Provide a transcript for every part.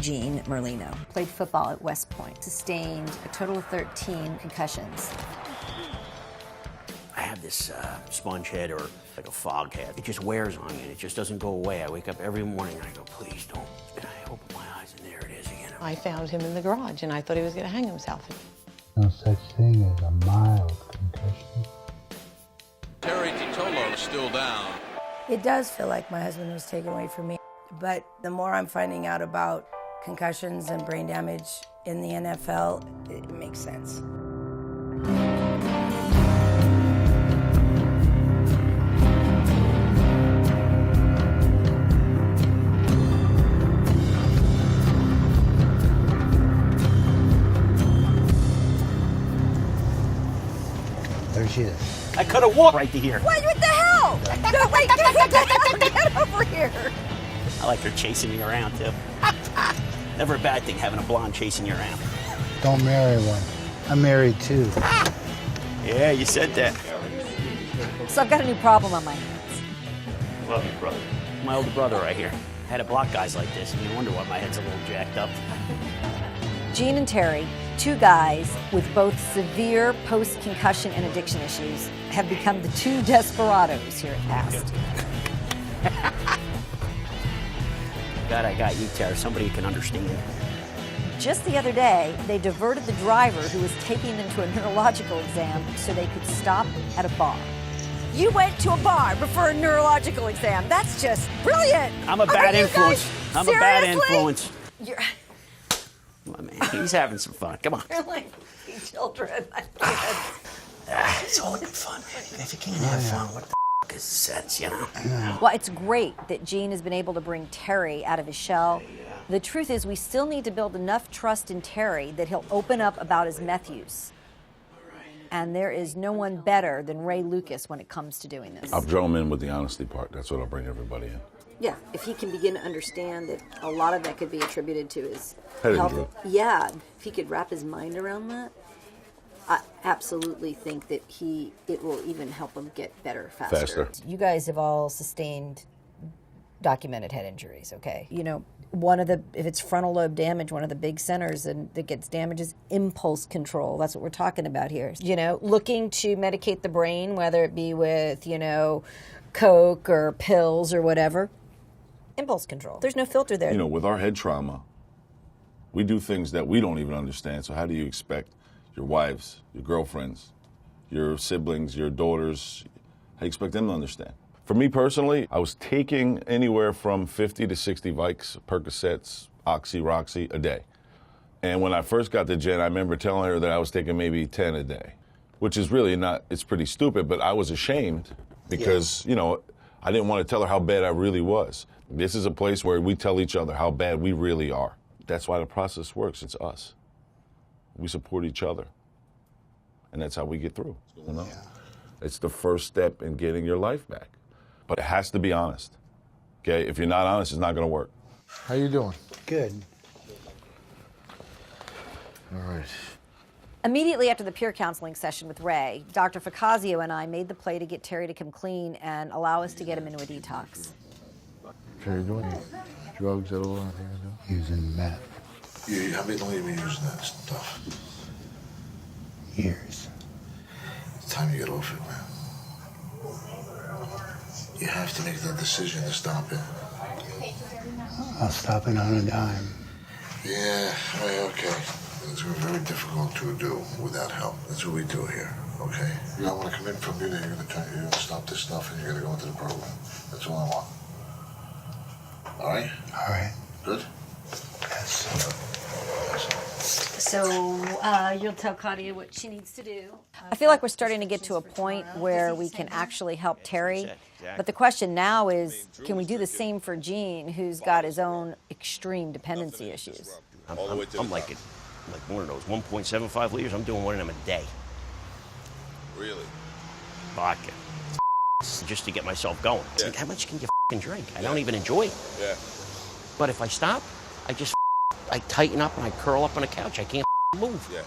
Gene Merlino. Played football at West Point. Sustained a total of 13 concussions. I have this sponge head or like a fog head. It just wears on me and it just doesn't go away. I wake up every morning and I go, please don't. And I open my eyes and there it is again. I found him in the garage and I thought he was going to hang himself. No such thing as a mild concussion. Terry Tautolo is still down. It does feel like my husband was taken away from me. But the more I'm finding out about concussions and brain damage in the NFL, it makes sense. There she is. I could have walked right to here. What the hell? No, wait, get over here. I like her chasing me around too. Never a bad thing having a blonde chasing you around. Don't marry one. I'm married too. Yeah, you said that. So I've got a new problem on my hands. Love you, brother. My older brother right here. Had to block guys like this, and you wonder why my head's a little jacked up. Gene and Terry, two guys with both severe post-concussion and addiction issues, have become the two desperados here at P.A.S.T. God, I got you, Terry. Somebody who can understand. Just the other day, they diverted the driver who was taking them to a neurological exam so they could stop at a bar. You went to a bar before a neurological exam. That's just brilliant. I'm a bad influence. I'm a bad Seriously? influence. You're, Come on, man. He's having some fun. Come on. you're like children. I can't. It's all good fun. If you can't have fun, what the f*** is the sense, you know? Well, it's great that Gene has been able to bring Terry out of his shell. The truth is we still need to build enough trust in Terry that he'll open up about his meth use. And there is no one better than Ray Lucas when it comes to doing this. I'll draw him in with the honesty part. That's what I'll bring everybody in. Yeah, if he can begin to understand that a lot of that could be attributed to his Head health. injury. Yeah, if he could wrap his mind around that, I absolutely think that it will even help him get better faster. You guys have all sustained documented head injuries, okay? You know, if it's frontal lobe damage, one of the big centers that gets damaged is impulse control. That's what we're talking about here. You know, looking to medicate the brain, whether it be with, Coke or pills or whatever. Impulse control. There's no filter there. You know, with our head trauma, we do things that we don't even understand. So how do you expect your wives, your girlfriends, your siblings, your daughters, how do you expect them to understand? For me personally, I was taking anywhere from 50 to 60 Vikes, Percocets, Oxy, Roxy a day. And when I first got to Jen, I remember telling her that I was taking maybe 10 a day, which is really not, it's pretty stupid, but I was ashamed because, I didn't want to tell her how bad I really was. This is a place where we tell each other how bad we really are. That's why the process works. It's us. We support each other. And that's how we get through. It's the first step in getting your life back. But it has to be honest. Okay? If you're not honest, it's not going to work. How you doing? Good. All right. Immediately after the peer counseling session with Ray, Dr. Ficazio and I made the play to get Terry to come clean and allow us to get him into a detox. Terry, doing drugs at all? Anything to do? Using meth. How long have you been using that stuff? Years. It's time you get off it, man. You have to make that decision to stop it. I'll stop it on a dime. Yeah, okay. It's very difficult to do without help. That's what we do here, okay? I want to come in from you, then you're gonna stop this stuff and you're gonna go into the program. That's all I want. All right? All right. Good? Yes. So you'll tell Claudia what she needs to do. I feel like we're starting to get to a point where we can actually help Terry. But the question now is, can we do the same for Gene, who's got his own extreme dependency issues? I'm like one of those 1.75 liters. I'm doing one of them a day. Really? Vodka. Just to get myself going. Yeah. Like, how much can you drink? I don't even enjoy it. Yeah. But if I stop, I tighten up and I curl up on the couch. I can't move. Yeah.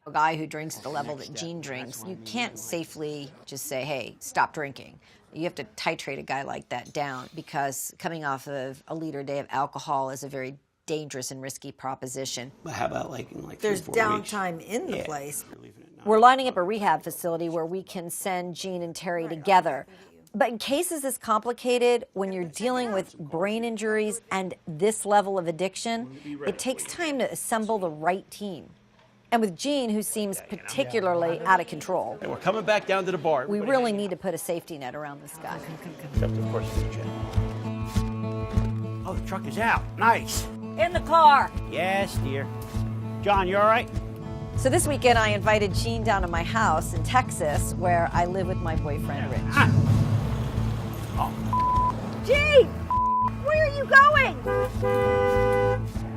A guy who drinks at the level that Gene drinks, you can't safely just say, hey, stop drinking. You have to titrate a guy like that down because coming off of a liter a day of alcohol is a very dangerous and risky proposition. How about like in like There's 3 or 4 weeks? downtime in the Yeah. place. We're leaving at 9. We're lining up a rehab facility where we can send Gene and Terry together. But in cases this complicated, when you're dealing with brain injuries and this level of addiction, it takes time to assemble the right team. And with Gene, who seems particularly out of control, We're coming back down to the bar. we really need to put a safety net around this guy. Except of course the jet. Oh, the truck is out. Nice. In the car. Yes, dear. John, you all right? So this weekend, I invited Gene down to my house in Texas, where I live with my boyfriend, Rich. Gene! Where are you going?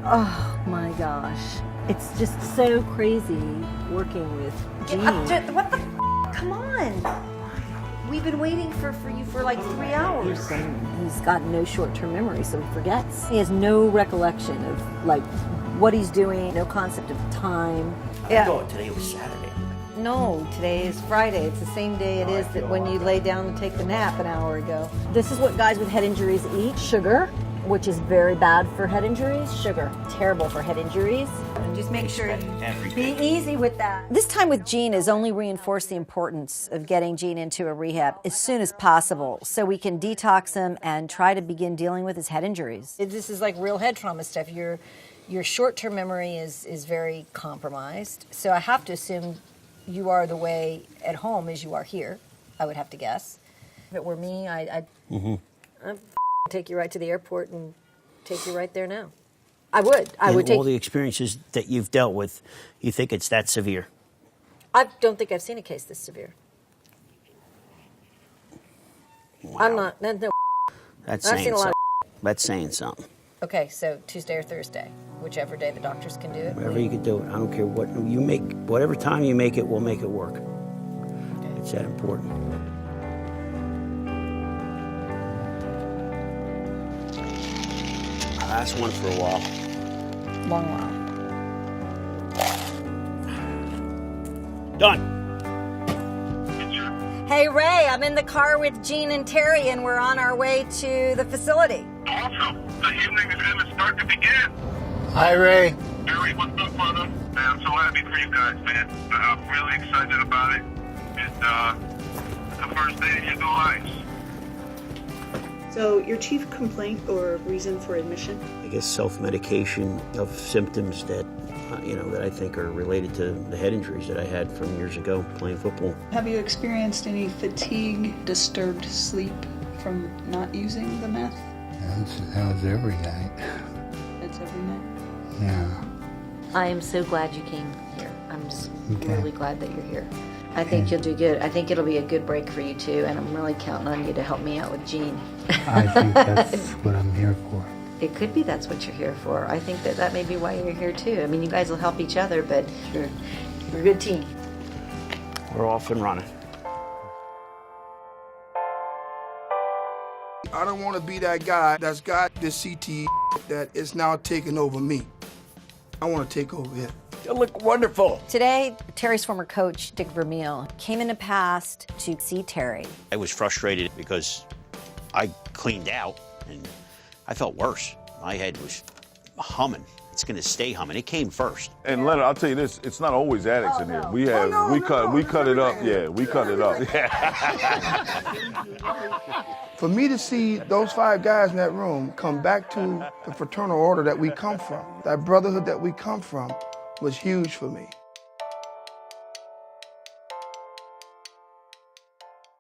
Oh my gosh. It's just so crazy working with Gene. What the f? Come on. We've been waiting for you for like 3 hours. He's got no short-term memory, so he forgets. He has no recollection of like what he's doing, no concept of time. I thought today was Saturday. No, today is Friday. It's the same day it is that when you lay down to take the nap an hour ago. This is what guys with head injuries eat: sugar, which is very bad for head injuries. Sugar, terrible for head injuries. And just make sure, be easy with that. This time with Gene has only reinforced the importance of getting Gene into a rehab as soon as possible so we can detox him and try to begin dealing with his head injuries. This is like real head trauma stuff. Your short-term memory is very compromised. So I have to assume you are the way at home as you are here, I would have to guess. If it were me, I'd take you right to the airport and take you right there now. I would. I would take all the experiences that you've dealt with, you think it's that severe? I don't think I've seen a case this severe. Wow. I'm not. No. That's I've saying seen a lot something. That's saying something. Okay, so Tuesday or Thursday, whichever day the doctors can do it. Wherever you could do it. I don't care what you make. Whatever time you make it, we'll make it work. It's that important. Last one for a while. Long while. Done. Hey, Ray, I'm in the car with Gene and Terry, and we're on our way to the facility. Awesome. The evening is going to start to begin. Hi, Ray. Barry, what's up, brother? Man, I'm so happy for you guys, man. I'm really excited about it. It's the first day of your new lives. So your chief complaint or reason for admission? I guess self-medication of symptoms that, that I think are related to the head injuries that I had from years ago playing football. Have you experienced any fatigue, disturbed sleep from not using the meth? That was every night. That's every night? Yeah. I am so glad you came here. I'm just Okay. really glad that you're here. I think you'll do good. I think it'll be a good break for you, too, and I'm really counting on you to help me out with Gene. I think that's what I'm here for. It could be that's what you're here for. I think that may be why you're here, too. I mean, you guys will help each other, but you're a good team. We're off and running. I don't want to be that guy that's got this CTE that is now taking over me. I want to take over it. You look wonderful. Today, Terry's former coach, Dick Vermeil, came into P.A.S.T. to see Terry. I was frustrated because I cleaned out and I felt worse. My head was humming. It's going to stay humming. It came first. And Leonard, I'll tell you this: it's not always addicts in here. We have we cut it up. Yeah, we cut it up. For me to see those 5 guys in that room come back to the fraternal order that we come from, that brotherhood that we come from, was huge for me.